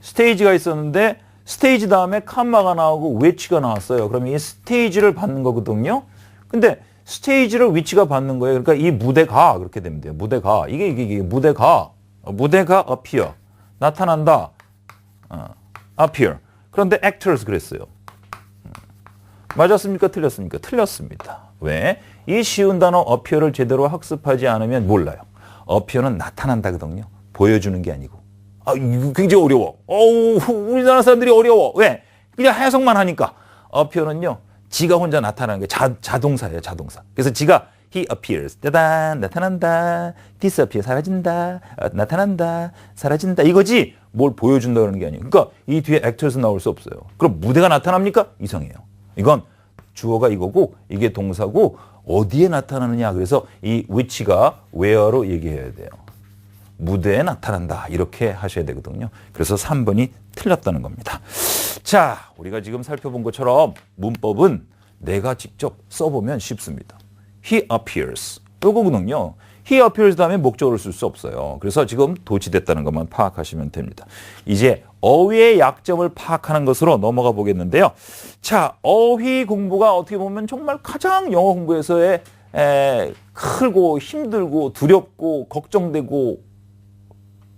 stage가 있었는데, 스테이지 다음에 컴마가 나오고 which가 나왔어요. 그러면 이 스테이지를 받는 거거든요. 근데 스테이지를 which가 받는 거예요. 그러니까 이 무대가 그렇게 되면 돼요. 무대가. 이게 무대가 appear. 나타난다. appear. 그런데 actors 그랬어요. 맞았습니까? 틀렸습니까? 틀렸습니다. 왜? 이 쉬운 단어 appear를 제대로 학습하지 않으면 몰라요. appear는 나타난다거든요. 보여주는 게 아니고. 이거 굉장히 어려워. 우리나라 사람들이 어려워. 왜? 그냥 해석만 하니까. appear는요, 지가 혼자 나타나는 게 자동사예요, 자동사. 그래서 지가 he appears. 따단, 나타난다. disappear, 사라진다. 나타난다. 사라진다. 이거지, 뭘 보여준다 그러는 게 아니에요. 그러니까 이 뒤에 actors 나올 수 없어요. 그럼 무대가 나타납니까? 이상해요. 이건 주어가 이거고, 이게 동사고, 어디에 나타나느냐. 그래서 이 which가 where로 얘기해야 돼요. 무대에 나타난다. 이렇게 하셔야 되거든요. 그래서 3번이 틀렸다는 겁니다. 자, 우리가 지금 살펴본 것처럼 문법은 내가 직접 써보면 쉽습니다. He appears. 요거거든요. He appears 다음에 목적어를 쓸 수 없어요. 그래서 지금 도치됐다는 것만 파악하시면 됩니다. 이제 어휘의 약점을 파악하는 것으로 넘어가 보겠는데요. 자, 어휘 공부가 어떻게 보면 정말 가장 영어 공부에서의 크고 힘들고 두렵고 걱정되고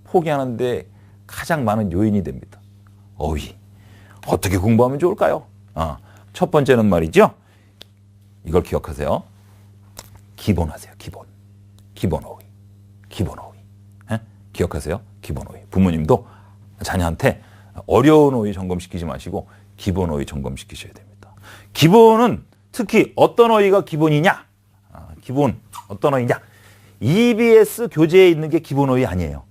포기하는데 가장 많은 요인이 됩니다. 어휘. 어떻게 공부하면 좋을까요? 첫 번째는 말이죠. 이걸 기억하세요. 기본하세요. 기본 어휘. 기억하세요. 기본 어휘. 부모님도 자녀한테 어려운 어휘 점검시키지 마시고 기본 어휘 점검시키셔야 됩니다. 기본은 특히 어떤 어휘가 기본이냐? 기본 어떤 어휘냐? EBS 교재에 있는 게 기본 어휘 아니에요.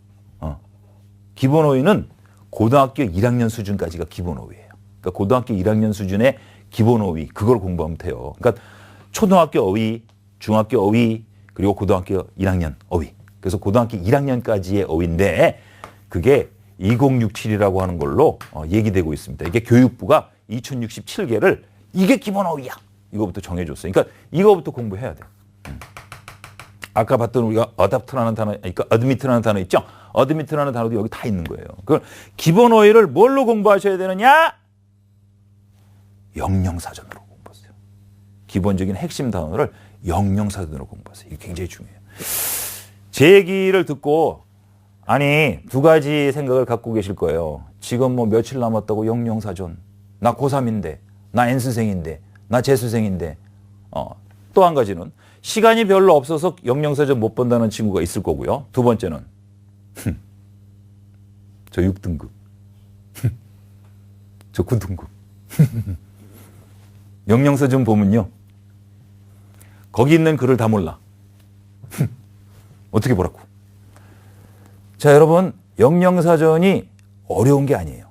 기본 어휘는 고등학교 1학년 수준까지가 기본 어휘예요. 그러니까 고등학교 1학년 수준의 기본 어휘, 그걸 공부하면 돼요. 그러니까 초등학교 어휘, 중학교 어휘, 그리고 고등학교 1학년 어휘. 그래서 고등학교 1학년까지의 어휘인데 그게 2067이라고 하는 걸로 얘기되고 있습니다. 이게 교육부가 2067개를 이게 기본 어휘야. 이거부터 정해줬어요. 그러니까 이거부터 공부해야 돼요. 아까 봤던 우리가 어댑트라는 단어, 그러니까 어드미트라는 단어 있죠? 어드미트라는 단어도 여기 다 있는 거예요. 그걸 기본 어휘를 뭘로 공부하셔야 되느냐? 영영사전으로 공부하세요. 기본적인 핵심 단어를 영영사전으로 공부하세요. 이게 굉장히 중요해요. 제 얘기를 듣고 아니 두 가지 생각을 갖고 계실 거예요. 지금 뭐 며칠 남았다고 영영사전. 나 고3인데, 나 N수생인데, 나 재수생인데. 또 한 가지는 시간이 별로 없어서 영영사전 못 본다는 친구가 있을 거고요. 두 번째는 저 6등급. 저 9등급. 영영사전 보면요. 거기 있는 글을 다 몰라. 어떻게 보라고. 자, 여러분, 영영사전이 어려운 게 아니에요.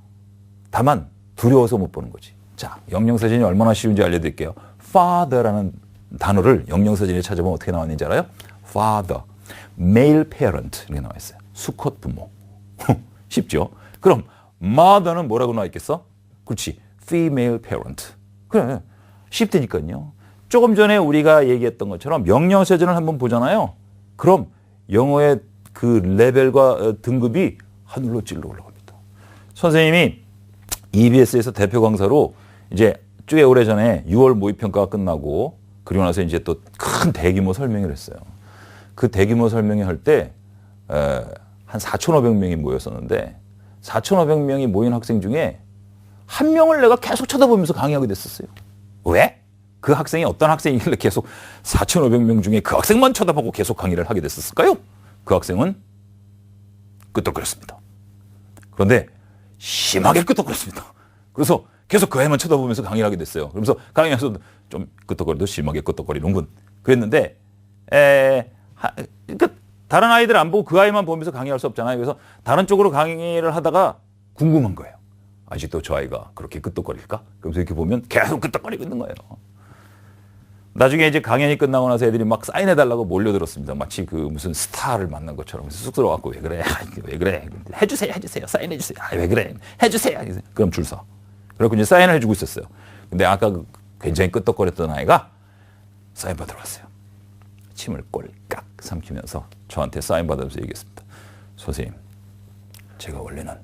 다만 두려워서 못 보는 거지. 자, 영영사전이 얼마나 쉬운지 알려드릴게요. father라는 단어를 영영사전에 찾아보면 어떻게 나왔는지 알아요? father, male parent 이렇게 나와 있어요. 수컷 부모. 쉽죠? 그럼 mother는 뭐라고 나와 있겠어? 그렇지, female parent. 그래, 쉽다니까요. 조금 전에 우리가 얘기했던 것처럼 명령사전을 한번 보잖아요. 그럼 영어의 그 레벨과 등급이 하늘로 찔러 올라갑니다. 선생님이 EBS에서 대표 강사로 이제 꽤 오래전에 6월 모의평가가 끝나고 그리고 나서 이제 또 큰 대규모 설명을 했어요. 그 대규모 설명회 할 때 한 4,500명이 모였었는데 4,500명이 모인 학생 중에 한 명을 내가 계속 쳐다보면서 강의하게 됐었어요. 왜? 그 학생이 어떤 학생이길래 계속 4,500명 중에 그 학생만 쳐다보고 계속 강의를 하게 됐었을까요? 그 학생은 끄떡거렸습니다. 그런데 심하게 끄떡거렸습니다. 그래서 계속 그 아이만 쳐다보면서 강의를 하게 됐어요. 그러면서 강의에서 좀 끄떡거려도 심하게 끄떡거리는군. 그랬는데 그러니까 다른 아이들 안 보고 그 아이만 보면서 강의할 수 없잖아요. 그래서 다른 쪽으로 강의를 하다가 궁금한 거예요. 아직도 저 아이가 그렇게 끄떡거릴까? 그래서 이렇게 보면 계속 끄떡거리고 있는 거예요. 나중에 이제 강연이 끝나고 나서 애들이 막 사인해달라고 몰려들었습니다. 마치 그 무슨 스타를 만난 것처럼 쑥스러워갖고 왜 그래? 왜 그래? 해주세요. 사인해주세요. 왜 그래? 해주세요. 그럼 줄 서. 그래서 이제 사인을 해주고 있었어요. 근데 아까 그 굉장히 끄떡거렸던 아이가 사인 받으러 왔어요. 침을 꼴깍 삼키면서 저한테 사인 받으면서 얘기했습니다. 선생님, 제가 원래는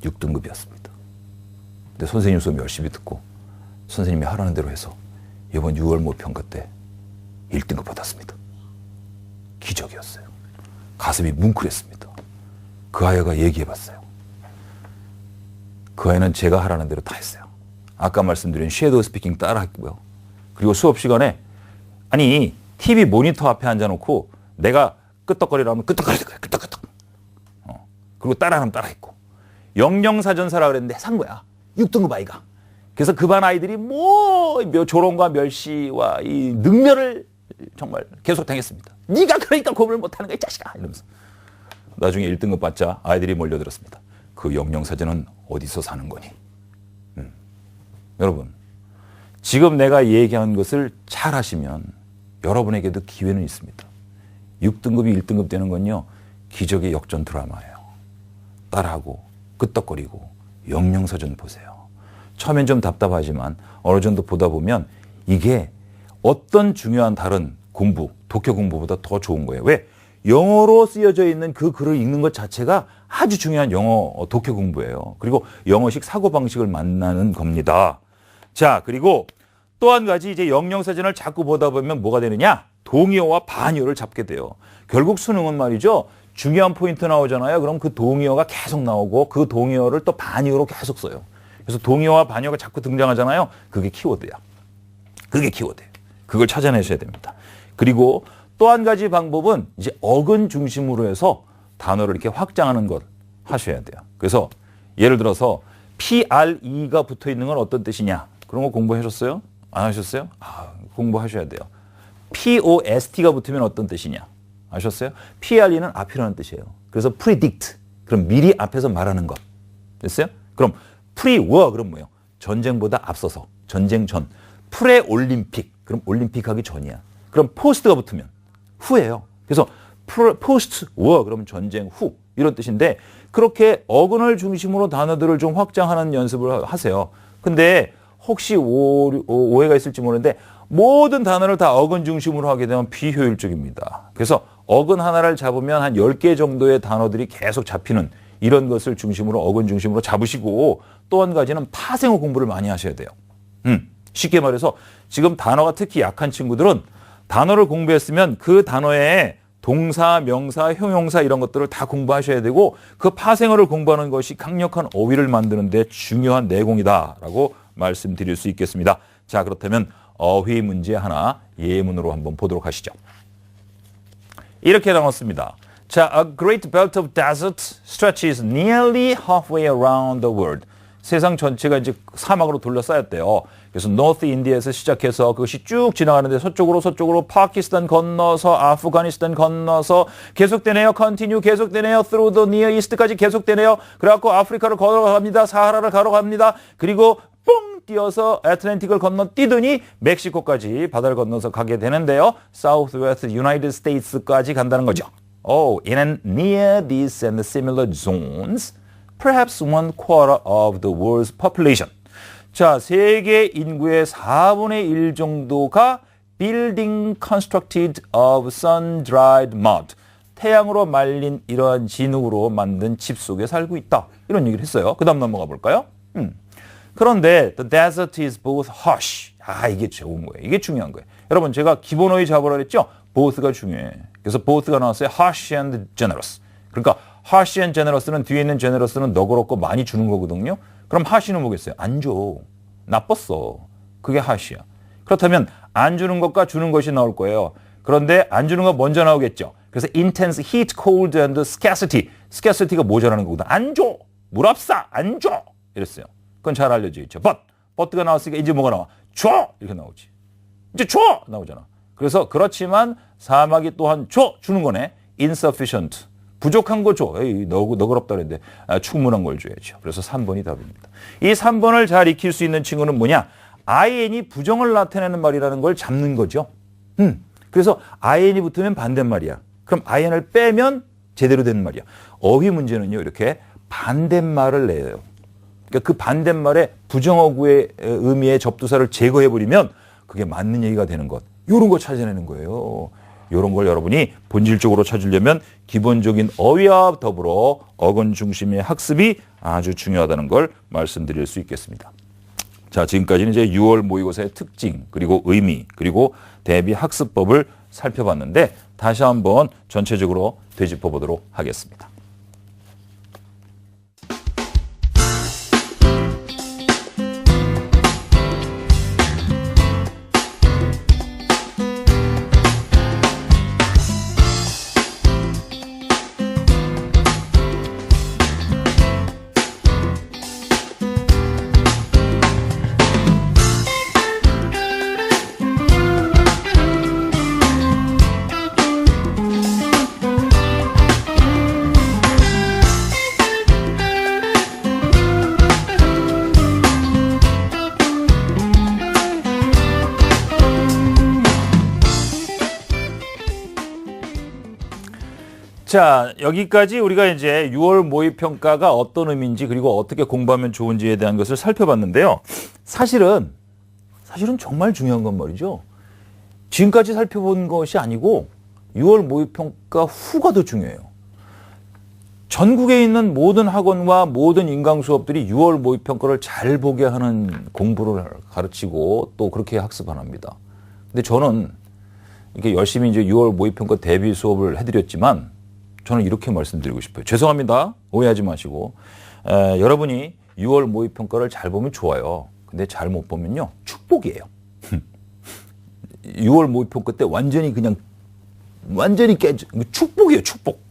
6등급이었습니다. 근데 선생님 수업 열심히 듣고 선생님이 하라는 대로 해서 이번 6월 모평가 때 1등급 받았습니다. 기적이었어요. 가슴이 뭉클했습니다. 그 아이가 얘기해봤어요. 그 아이는 제가 하라는 대로 다 했어요. 아까 말씀드린 섀도우 스피킹 따라 했고요. 그리고 수업 시간에 아니 TV 모니터 앞에 앉아놓고 내가 끄떡거리라면 끄떡거리는 거야. 끄떡끄떡. 그리고 따라하면 따라했고 영영사전 사라 그랬는데 산 거야. 6등급 아이가. 그래서 그 반 아이들이 뭐 조롱과 멸시와 이 능멸을 정말 계속 당했습니다. 네가 그러니까 공부를 못하는 거야 이 자식아 이러면서. 나중에 1등급 받자 아이들이 몰려들었습니다. 그 영영사전은 어디서 사는 거니? 여러분 지금 내가 얘기한 것을 잘 하시면 여러분에게도 기회는 있습니다. 6등급이 1등급 되는 건요. 기적의 역전 드라마예요. 따라하고 끄떡거리고 영영사전 보세요. 처음엔 좀 답답하지만 어느 정도 보다 보면 이게 어떤 중요한 다른 공부, 독해 공부보다 더 좋은 거예요. 왜? 영어로 쓰여져 있는 그 글을 읽는 것 자체가 아주 중요한 영어 독해 공부예요. 그리고 영어식 사고방식을 만나는 겁니다. 자, 그리고 또 한 가지 이제 영영사전을 자꾸 보다 보면 뭐가 되느냐? 동의어와 반의어를 잡게 돼요. 결국 수능은 말이죠. 중요한 포인트 나오잖아요. 그럼 그 동의어가 계속 나오고 그 동의어를 또 반의어로 계속 써요. 그래서 동의어와 반의어가 자꾸 등장하잖아요. 그게 키워드야. 그게 키워드예요. 그걸 찾아내셔야 됩니다. 그리고 또 한 가지 방법은 이제 어근 중심으로 해서 단어를 이렇게 확장하는 것 하셔야 돼요. 그래서 예를 들어서 PRE가 붙어 있는 건 어떤 뜻이냐? 그런 거 공부하셨어요? 안 하셨어요? 공부하셔야 돼요. POST가 붙으면 어떤 뜻이냐? 아셨어요? PRE는 앞이라는 뜻이에요. 그래서 predict. 그럼 미리 앞에서 말하는 것. 됐어요? 그럼 pre-war 그럼 뭐예요? 전쟁보다 앞서서. 전쟁 전. 프레올림픽. 그럼 올림픽 하기 전이야. 그럼 post가 붙으면 후예요. 그래서 post-war 그러면 전쟁 후. 이런 뜻인데 그렇게 어근을 중심으로 단어들을 좀 확장하는 연습을 하세요. 근데 혹시 오해가 있을지 모르는데 모든 단어를 다 어근 중심으로 하게 되면 비효율적입니다. 그래서 어근 하나를 잡으면 한 10개 정도의 단어들이 계속 잡히는 이런 것을 중심으로 어근 중심으로 잡으시고 또 한 가지는 파생어 공부를 많이 하셔야 돼요. 쉽게 말해서 지금 단어가 특히 약한 친구들은 단어를 공부했으면 그 단어에 동사, 명사, 형용사 이런 것들을 다 공부하셔야 되고 그 파생어를 공부하는 것이 강력한 어휘를 만드는 데 중요한 내공이다라고 말씀드릴 수 있겠습니다. 자, 그렇다면 어휘 문제 하나 예문으로 한번 보도록 하시죠. 이렇게 나눴습니다. 자, a great belt of desert stretches nearly halfway around the world. 세상 전체가 이제 사막으로 둘러싸였대요. 그래서 노스 인디에서 시작해서 그것이 쭉 지나가는데 서쪽으로 파키스탄 건너서 아프가니스탄 건너서 계속되네요. continue 계속되네요. through the near east까지 계속되네요. 그래갖고 아프리카를 걸어갑니다. 사하라를 걸어갑니다. 그리고 뻥 뛰어서 애틀랜틱을 건너뛰더니 멕시코까지 바다를 건너서 가게 되는데요. Southwest United States까지 간다는 거죠. In and near these and similar zones, perhaps 1/4 of the world's population. 자, 세계 인구의 4분의 1 정도가 building constructed of sun-dried mud. 태양으로 말린 이러한 진흙으로 만든 집 속에 살고 있다. 이런 얘기를 했어요. 그 다음 넘어가 볼까요? 그런데 the desert is both harsh. 이게 좋은 거예요. 이게 중요한 거예요. 여러분 제가 기본어휘 잡으라 그랬죠? both가 중요해. 그래서 both가 나왔어요. harsh and generous. 그러니까 harsh and generous는 뒤에 있는 generous는 너그럽고 많이 주는 거거든요. 그럼 harsh는 뭐겠어요? 안 줘. 나빴어. 그게 harsh야. 그렇다면 안 주는 것과 주는 것이 나올 거예요. 그런데 안 주는 거 먼저 나오겠죠. 그래서 intense heat, cold and scarcity. scarcity가 모자라는 거거든. 안 줘. 물 없어. 안 줘. 이랬어요. 그건 잘 알려져 있죠. but가 나왔으니까 이제 뭐가 나와? 줘! 이렇게 나오지. 이제 줘! 나오잖아. 그래서 그렇지만 사막이 또한 주는 거네. insufficient. 부족한 거 줘. 에이, 너그럽다 그랬는데 충분한 걸 줘야죠. 그래서 3번이 답입니다. 이 3번을 잘 익힐 수 있는 친구는 뭐냐? IN이 부정을 나타내는 말이라는 걸 잡는 거죠. 그래서 IN이 붙으면 반대말이야. 그럼 IN을 빼면 제대로 되는 말이야. 어휘 문제는요. 이렇게 반대말을 내요. 그러니까 그 반대말의 부정어구의 의미의 접두사를 제거해버리면 그게 맞는 얘기가 되는 것. 이런 거 찾아내는 거예요. 이런 걸 여러분이 본질적으로 찾으려면 기본적인 어휘와 더불어 어근 중심의 학습이 아주 중요하다는 걸 말씀드릴 수 있겠습니다. 자, 지금까지는 이제 6월 모의고사의 특징, 그리고 의미, 그리고 대비 학습법을 살펴봤는데 다시 한번 전체적으로 되짚어 보도록 하겠습니다. 자, 여기까지 우리가 이제 6월 모의평가가 어떤 의미인지 그리고 어떻게 공부하면 좋은지에 대한 것을 살펴봤는데요. 사실은 정말 중요한 건 말이죠. 지금까지 살펴본 것이 아니고 6월 모의평가 후가 더 중요해요. 전국에 있는 모든 학원과 모든 인강수업들이 6월 모의평가를 잘 보게 하는 공부를 가르치고 또 그렇게 학습을 합니다. 근데 저는 이렇게 열심히 이제 6월 모의평가 대비 수업을 해드렸지만 저는 이렇게 말씀드리고 싶어요. 죄송합니다. 오해하지 마시고. 여러분이 6월 모의평가를 잘 보면 좋아요. 근데 잘 못 보면요. 축복이에요. 6월 모의평가 때 완전히 깨져. 축복이에요. 축복.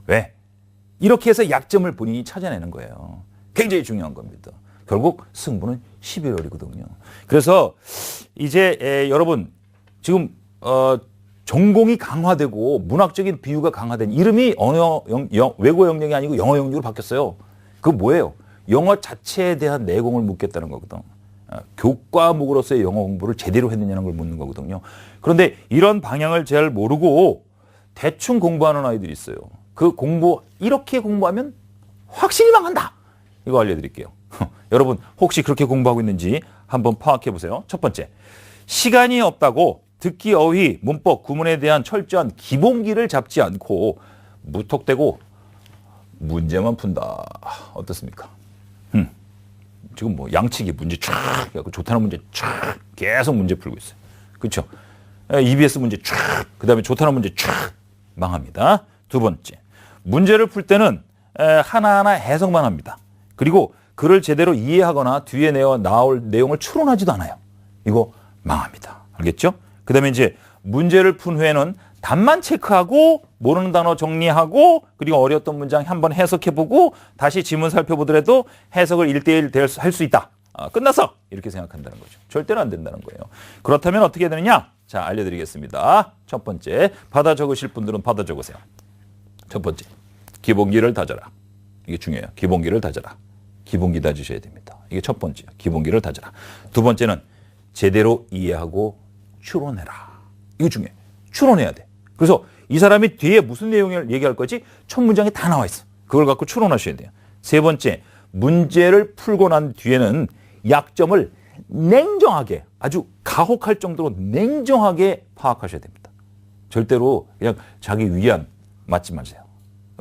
왜? 이렇게 해서 약점을 본인이 찾아내는 거예요. 굉장히 중요한 겁니다. 결국 승부는 11월이거든요. 그래서 이제 여러분 지금 전공이 강화되고 문학적인 비유가 강화된 이름이 외고 영역이 아니고 영어 영역으로 바뀌었어요. 그거 뭐예요? 영어 자체에 대한 내공을 묻겠다는 거거든. 교과목으로서의 영어 공부를 제대로 했느냐는 걸 묻는 거거든요. 그런데 이런 방향을 잘 모르고 대충 공부하는 아이들이 있어요. 이렇게 공부하면 확실히 망한다. 이거 알려드릴게요. 여러분 혹시 그렇게 공부하고 있는지 한번 파악해 보세요. 첫 번째, 시간이 없다고 듣기, 어휘, 문법, 구문에 대한 철저한 기본기를 잡지 않고 무턱대고 문제만 푼다. 어떻습니까? 지금 뭐 양치기 문제 쫙 해갖고 좋다는 문제 쫙 계속 문제 풀고 있어요. 그렇죠? EBS 문제 쫙, 그 다음에 좋다는 문제 쫙 망합니다. 두 번째, 문제를 풀 때는 하나하나 해석만 합니다. 그리고 글을 제대로 이해하거나 뒤에 나올 내용을 추론하지도 않아요. 이거 망합니다. 알겠죠? 그 다음에 이제 문제를 푼 후에는 답만 체크하고 모르는 단어 정리하고 그리고 어려웠던 문장 한번 해석해보고 다시 지문 살펴보더라도 해석을 1대1 할 수 있다. 끝났어. 이렇게 생각한다는 거죠. 절대로 안 된다는 거예요. 그렇다면 어떻게 해야 되느냐? 자, 알려드리겠습니다. 첫 번째, 받아 적으실 분들은 받아 적으세요. 첫 번째, 기본기를 다져라. 이게 중요해요. 기본기를 다져라. 기본기 다지셔야 됩니다. 이게 첫 번째요. 기본기를 다져라. 두 번째는 제대로 이해하고 추론해라. 이거 중요해. 추론해야 돼. 그래서 이 사람이 뒤에 무슨 내용을 얘기할 거지? 첫 문장에 다 나와 있어. 그걸 갖고 추론하셔야 돼요. 세 번째, 문제를 풀고 난 뒤에는 약점을 냉정하게 아주 가혹할 정도로 냉정하게 파악하셔야 됩니다. 절대로 그냥 자기 위안 맞지 마세요.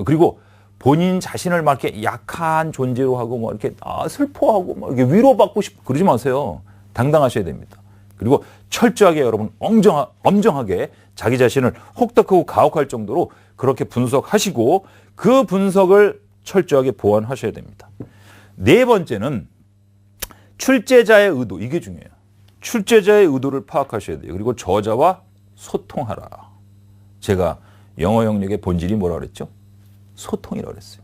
그리고 본인 자신을 막 이렇게 약한 존재로 하고 뭐 이렇게 슬퍼하고 막 이렇게 위로받고 싶고 그러지 마세요. 당당하셔야 됩니다. 그리고 철저하게 여러분 엄정하게 자기 자신을 혹독하고 가혹할 정도로 그렇게 분석하시고 그 분석을 철저하게 보완하셔야 됩니다. 네 번째는 출제자의 의도, 이게 중요해요. 출제자의 의도를 파악하셔야 돼요. 그리고 저자와 소통하라. 제가 영어 영역의 본질이 뭐라 그랬죠? 소통이라고 그랬어요.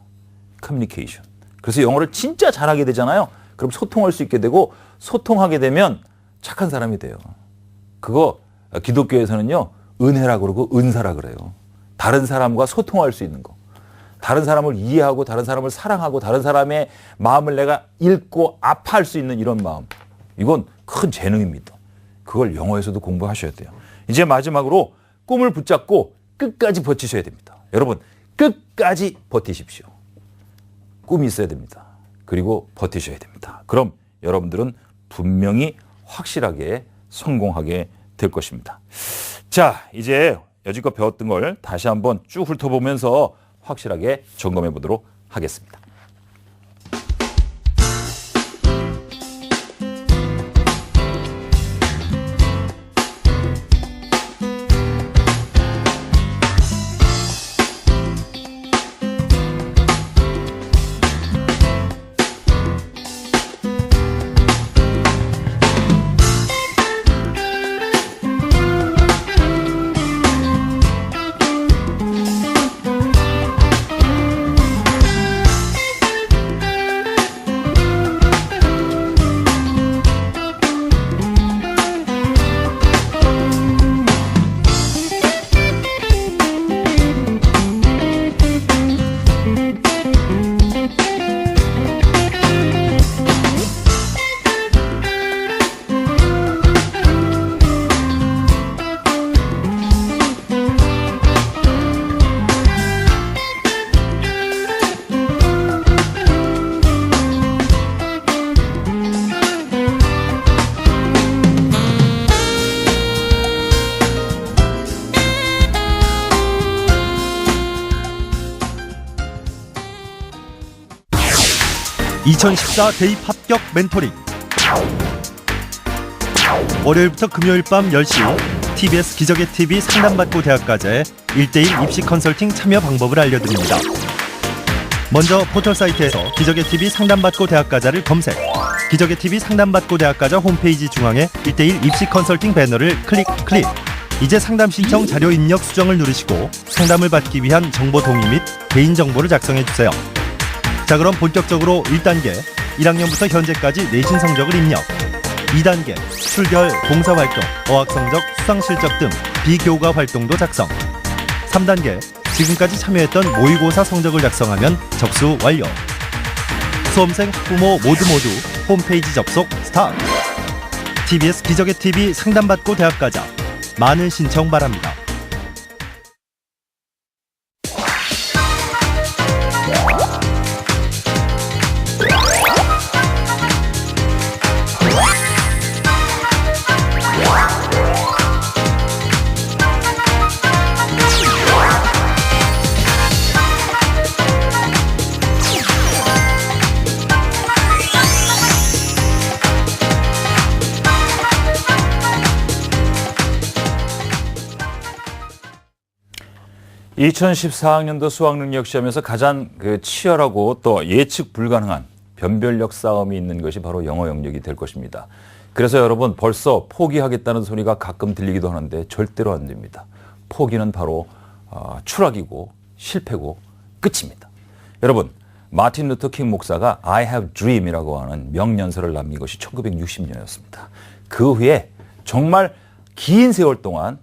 커뮤니케이션. 그래서 영어를 진짜 잘하게 되잖아요. 그럼 소통할 수 있게 되고 소통하게 되면 착한 사람이 돼요. 그거 기독교에서는요. 은혜라 그러고 은사라 그래요. 다른 사람과 소통할 수 있는 거. 다른 사람을 이해하고 다른 사람을 사랑하고 다른 사람의 마음을 내가 읽고 아파할 수 있는 이런 마음. 이건 큰 재능입니다. 그걸 영어에서도 공부하셔야 돼요. 이제 마지막으로 꿈을 붙잡고 끝까지 버티셔야 됩니다. 여러분 끝까지 버티십시오. 꿈이 있어야 됩니다. 그리고 버티셔야 됩니다. 그럼 여러분들은 분명히 확실하게 성공하게 될 것입니다. 자, 이제 여지껏 배웠던 걸 다시 한번 쭉 훑어보면서 확실하게 점검해 보도록 하겠습니다. (2014) 대입 합격 멘토링. 월요일부터 금요일 밤 10시 TBS 기적의 TV 상담받고 대학가자의 1:1 입시 컨설팅 참여 방법을 알려드립니다. 먼저 포털 사이트에서 기적의 TV 상담받고 대학가자를 검색. 기적의 TV 상담받고 대학가자 홈페이지 중앙에 1:1 입시 컨설팅 배너를 클릭. 이제 상담 신청 자료 입력 수정을 누르시고 상담을 받기 위한 정보 동의 및 개인정보를 작성해주세요. 자, 그럼 본격적으로 1단계 1학년부터 현재까지 내신 성적을 입력. 2단계 출결, 봉사활동, 어학성적, 수상실적 등 비교과 활동도 작성. 3단계 지금까지 참여했던 모의고사 성적을 작성하면 접수 완료. 수험생, 학부모 모두 홈페이지 접속 스타트. TBS 기적의 TV 상담받고 대학가자. 많은 신청 바랍니다. (2014학년도) 수학능력시험에서 가장 치열하고 또 예측 불가능한 변별력 싸움이 있는 것이 바로 영어 영역이 될 것입니다. 그래서 여러분 벌써 포기하겠다는 소리가 가끔 들리기도 하는데 절대로 안 됩니다. 포기는 바로 추락이고 실패고 끝입니다. 여러분 마틴 루터 킹 목사가 I have dream이라고 하는 명연설을 남긴 것이 1960년이었습니다. 그 후에 정말 긴 세월 동안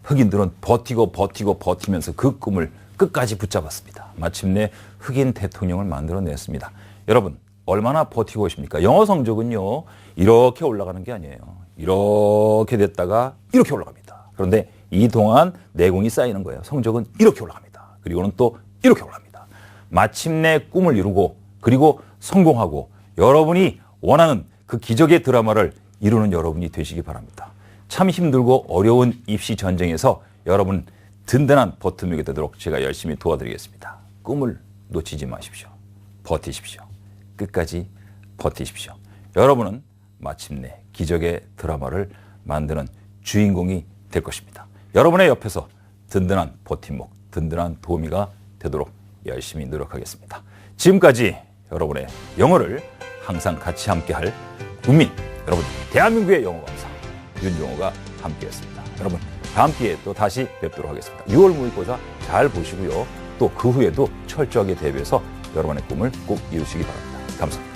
흑인들은 버티면서 그 꿈을 끝까지 붙잡았습니다. 마침내 흑인 대통령을 만들어냈습니다. 여러분 얼마나 버티고 계십니까? 영어 성적은요 이렇게 올라가는 게 아니에요. 이렇게 됐다가 이렇게 올라갑니다. 그런데 이 동안 내공이 쌓이는 거예요. 성적은 이렇게 올라갑니다. 그리고는 또 이렇게 올라갑니다. 마침내 꿈을 이루고 그리고 성공하고 여러분이 원하는 그 기적의 드라마를 이루는 여러분이 되시기 바랍니다. 참 힘들고 어려운 입시 전쟁에서 여러분 든든한 버팀목이 되도록 제가 열심히 도와드리겠습니다. 꿈을 놓치지 마십시오. 버티십시오. 끝까지 버티십시오. 여러분은 마침내 기적의 드라마를 만드는 주인공이 될 것입니다. 여러분의 옆에서 든든한 버팀목, 든든한 도우미가 되도록 열심히 노력하겠습니다. 지금까지 여러분의 영어를 항상 같이 함께할 국민, 여러분 대한민국의 영어 강사 윤종호가 함께했습니다. 여러분 다음 기회에 또 다시 뵙도록 하겠습니다. 6월 모의고사 잘 보시고요. 또 그 후에도 철저하게 대비해서 여러분의 꿈을 꼭 이루시기 바랍니다. 감사합니다.